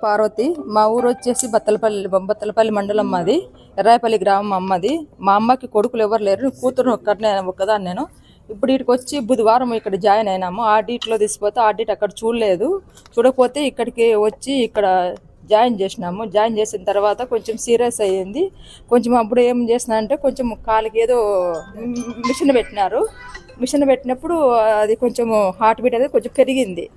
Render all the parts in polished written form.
పార్వతి మా ఊరు వచ్చేసి బత్తలపల్లి మండలం మాది ఎర్రాయపల్లి గ్రామం అమ్మది. మా అమ్మకి కొడుకులు ఎవరు లేరు, కూతురు ఒక్కదాన్ని నేను. ఇప్పుడు ఇక్కడికి వచ్చి బుధవారం ఇక్కడ జాయిన్ అయినాము. ఆడిట్లో తీసిపోతే ఆడిట్ అక్కడ చూడకపోతే ఇక్కడికి వచ్చి ఇక్కడ జాయిన్ చేసినాము. జాయిన్ చేసిన తర్వాత కొంచెం సీరియస్ అయ్యింది. కొంచెం అప్పుడు ఏం చేసినా అంటే కొంచెం కాలికి ఏదో మిషన్ పెట్టినప్పుడు అది కొంచెం హార్ట్ బీట్ అనేది కొంచెం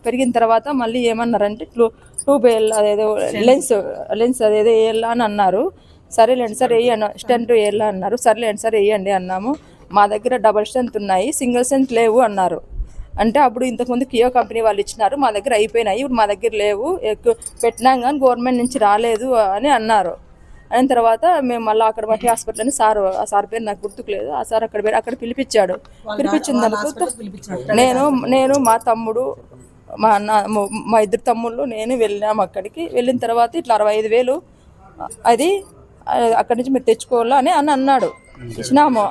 పెరిగిన తర్వాత మళ్ళీ ఏమన్నారంటే ట్యూబ్ అదేదో లెన్స్ అదేదో వేయాలా అని అన్నారు. సరేలేండి సార్ వేయండి, స్టెంట్ వేయాలా అన్నారు. సరేలేండి సార్ వేయండి అన్నాము. మా దగ్గర డబల్ స్ట్రెంత్ ఉన్నాయి, సింగిల్ స్ట్రెంత్ లేవు అన్నారు. అంటే అప్పుడు ఇంతకుముందు కియో కంపెనీ వాళ్ళు ఇచ్చినారు, మా దగ్గర అయిపోయినాయి, ఇప్పుడు మా దగ్గర లేవు, పెట్టినాం కానీ గవర్నమెంట్ నుంచి రాలేదు అని అన్నారు. అయిన తర్వాత మేము మళ్ళీ అక్కడ మట్టి హాస్పిటల్ అని ఆ సార్ పేరు నాకు గుర్తుకులేదు. ఆ సార్ అక్కడ పిలిపించాడు. పిలిపించిన నేను మా తమ్ముడు మా అన్న మా ఇద్దరు తమ్ముళ్ళు నేను వెళ్ళినాము. అక్కడికి వెళ్ళిన తర్వాత ఇట్లా 65,000 అది అక్కడి నుంచి మీరు తెచ్చుకోవాలా అని అన్నాడు. ఇచ్చినాము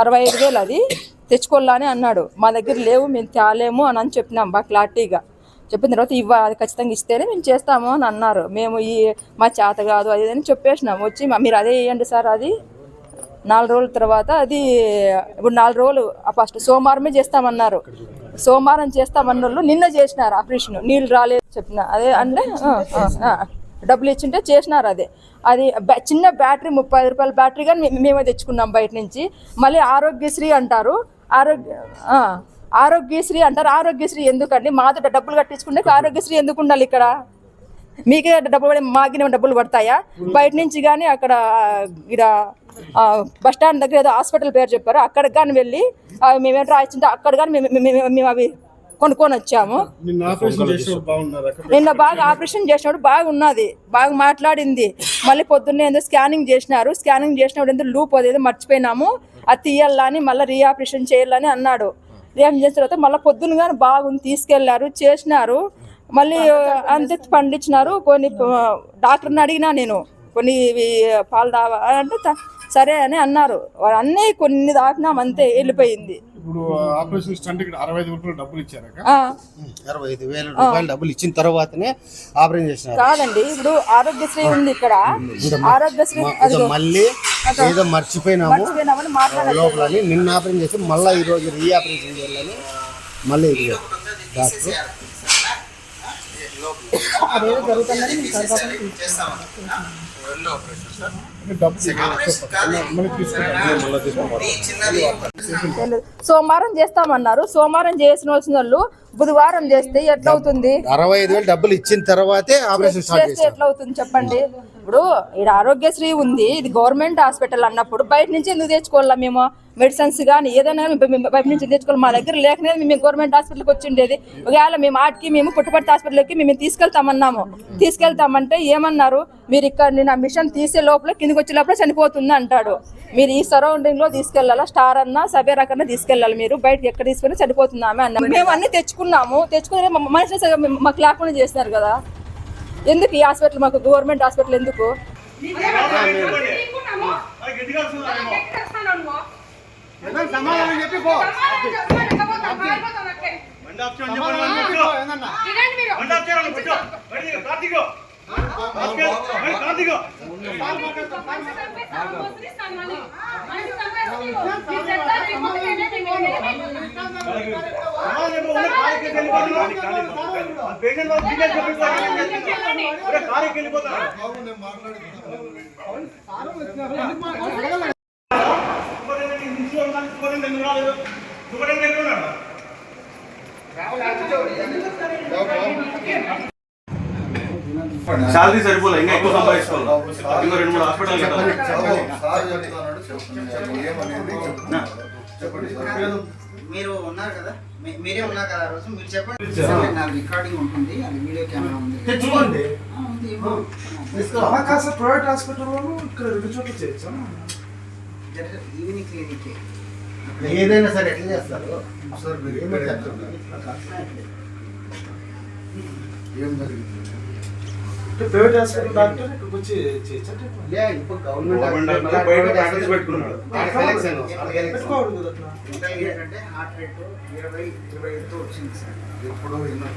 65,000 అది తెచ్చుకోవాలా అని అన్నాడు. మా దగ్గర లేవు, మేము తేలేము అని చెప్పినాం బాగా క్లారిటీగా. చెప్పిన తర్వాత అది ఖచ్చితంగా ఇస్తేనే మేము చేస్తాము అని అన్నారు. మేము మా చేత కాదు అది అని చెప్పేసినాము. వచ్చి మీరు అదే వేయండి సార్, అది 4 రోజుల తర్వాత అది ఇప్పుడు 4 రోజులు ఫస్ట్ సోమవారమే చేస్తామన్నారు. సోమవారం చేస్తామన్న వాళ్ళు నిన్న చేసినారు ఆపరేషన్, నీళ్ళు రాలేదు చెప్పిన అదే అంటే డబ్బులు ఇచ్చింటే చేసినారు. అది చిన్న బ్యాటరీ 30 రూపాయల బ్యాటరీ కానీ మేమే తెచ్చుకున్నాం బయట నుంచి. మళ్ళీ ఆరోగ్యశ్రీ అంటారు, ఆరోగ్యశ్రీ అంటారు. ఆరోగ్యశ్రీ ఎందుకండి? మాతో డబ్బులు కట్టించుకుంటే ఆరోగ్యశ్రీ ఎందుకు ఉండాలి? ఇక్కడ మీకే డబ్బులు పడి మాకిన డబ్బులు పడతాయా? బయట నుంచి కానీ అక్కడ ఇక్కడ బస్టాండ్ దగ్గర ఏదో హాస్పిటల్ పేరు చెప్పారు, అక్కడికి కానీ వెళ్ళి మేమేంటో రాయించుంటే అక్కడ కానీ మేము అవి కొనుక్కొని వచ్చాము. నిన్న బాగా ఆపరేషన్ చేసినప్పుడు బాగున్నది, బాగా మాట్లాడింది. మళ్ళీ పొద్దున్నే ఏదో స్కానింగ్ చేసినారు. స్కానింగ్ చేసినప్పుడు ఎందుకు లూప్ అదేదో మర్చిపోయినాము, అది తీయాలని మళ్ళీ రీఆపరేషన్ చేయాలని అన్నాడు. రీఆపరేషన్ చేసిన తర్వాత మళ్ళీ పొద్దున్న కానీ బాగుంది, తీసుకెళ్లారు, చేసినారు. మళ్ళీ అంతే పండించినారు. కొన్ని డాక్టర్ని అడిగినా నేను, కొన్ని పాలు దావా అంటే సరే అని అన్నారు. వాళ్ళు అన్నీ కొన్ని దాటినాం, అంతే వెళ్ళిపోయింది. ఇప్పుడు ఆపరేషన్ స్టంట్ కి 65,000 డబ్బులు ఇచ్చారు. 65,000 రూపాయలు డబ్బులు ఇచ్చిన తర్వాతనే ఆపరేషన్ చేసినారు. కాదండి, ఇప్పుడు ఆరోగ్యశ్రీ ఉంది ఇక్కడ. ఆరోగ్యశ్రీ మళ్ళీ ఏదో మర్చిపోయినాము లోపల నిన్న ఆపరేషన్ చేసి మళ్ళీ ఈ రోజు రీ ఆపరేషన్ చేయాలని మళ్ళీ డాక్టర్ అదేదో జరుగుతుందని సోమవారం చేస్తామన్నారు. సోమవారం చేసిన వాళ్ళు బుధవారం చేస్తే ఎట్లా అవుతుంది? 65,000 డబ్బులు ఇచ్చిన తర్వాతే ఆపరేషన్ చేస్తే ఎట్లా అవుతుంది చెప్పండి? ఇప్పుడు ఇక్కడ ఆరోగ్యశ్రీ ఉంది, ఇది గవర్నమెంట్ హాస్పిటల్ అన్నప్పుడు బయట నుంచి ఎందుకు తెచ్చుకోవాలా? మేము మెడిసిన్స్ కానీ ఏదైనా బయట నుంచి తెచ్చుకోవాలి. మా దగ్గర లేకనే మేము గవర్నమెంట్ హాస్పిటల్కి వచ్చి ఉండేది. ఒకవేళ మేము పుట్టపర్తి హాస్పిటల్కి మేము తీసుకెళ్తామంటే ఏమన్నారు, మీరు ఇక్కడ నేను ఆ మిషన్ తీసే లోపల కిందకి వచ్చే లోపల చనిపోతుంది అంటాడు. మీరు ఈ సరౌండింగ్ లో తీసుకెళ్లాలా, స్టార్ అన్నా సబేరా కన్నా తీసుకెళ్ళాలి, మీరు బయటకి ఎక్కడ తీసుకుని చనిపోతున్నామే అన్నా. మేము అన్ని తెచ్చుకుని మనిషిని మాకు లేకుండా చేస్తున్నారు కదా. ఎందుకు ఈ హాస్పిటల్ మాకు గవర్నమెంట్ హాస్పిటల్ ఎందుకు? శాలరీ సరిపోలే, ఇంకా ఎక్కువ సంపాదించుకోవాలి. ఇంకా 2-3 హాస్పిటల్ మీరు ఉన్నారు కదా, మీరే ఉన్నారు కదా రోజు, మీరు చెప్పండి. నా రికార్డింగ్ ఉంటుంది, అది వీడియో కెమెరా ఉంది. తెచ్చుకోండి. ప్రైవేట్ హాస్పిటల్లో ఇక్కడ 2 చోట్ల చేయొచ్చా? ఈవినింగ్ క్లినిక్ ఏదైనా సరే ఎట్లా చేస్తారు సార్? మీరు ఏమైనా చెప్తున్నారు? ఏం జరిగింది? ప్రైవేట్ హాస్పిటల్ డాక్టర్ ఇక్కడికి వచ్చి చేయొచ్చా? ఇప్పుడు గవర్నమెంట్ డాక్టర్ పెట్టుకున్నాడు. హార్ట్ రేట్ 20-25 వచ్చింది సార్. ఇప్పుడు